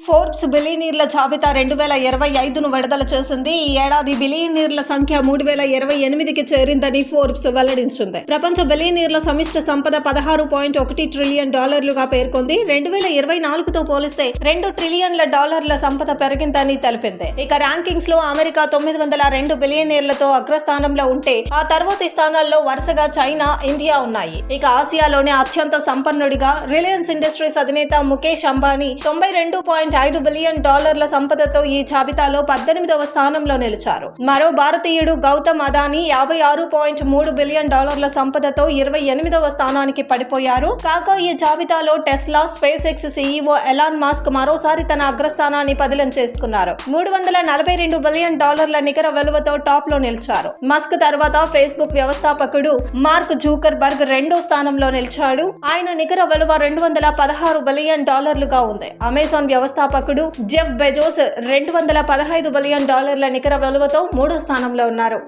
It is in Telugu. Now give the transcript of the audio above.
ఫోర్బ్స్ బిలియనీర్ల జాబితా 2025ను విడుదల చేసింది. ఈ ఏడాది బిలియనీర్ల సంఖ్య 3028కి చేరిందని ఫోర్బ్స్ వెల్లడించింది. ప్రపంచ బిలియనీర్ల సమిష్టి సంపద $16.1 ట్రిలియన్ పేర్కొంది. 2024తో పోలిస్తే $2 ట్రిలియన్ల సంపద పెరిగిందని తెలిపింది. ఇక ర్యాంకింగ్స్ లో అమెరికా 902 బిలియనీర్లతో అగ్రస్థానంలో ఉంటే ఆ తర్వాతి స్థానాల్లో వరుసగా చైనా, ఇండియా ఉన్నాయి. ఇక ఆసియాలోనే అత్యంత సంపన్నుడిగా రిలయన్స్ ఇండస్ట్రీస్ అధినేత ముఖేష్ అంబానీ $92.5 బిలియన్ సంపదతో ఈ జాబితాలో 18వ స్థానంలో నిలిచారు. మరో భారతీయుడు గౌతమ్ అదానీ $56.3 బిలియన్ సంపదతో 28వ స్థానానికి పడిపోయారు. కాగా ఈ జాబితాలో Tesla, space X CEO Elon Musk మరోసారి తన అగ్రస్థానాన్ని పదిలం చేసుకున్నారు. $342 బిలియన్ నికర విలువతో టాప్ లో నిలిచారు. మస్క్ తర్వాత ఫేస్బుక్ వ్యవస్థాపకుడు మార్క్ జూకర్బర్గ్ రెండో స్థానంలో నిలిచాడు. ఆయన నికర విలువ $216 బిలియన్ ఉంది. అమెజాన్ వ్యవస్థాపకుడు జెఫ్ బెజోస్ $215 బిలియన్ నికర విలువతో మూడో స్థానంలో ఉన్నారు.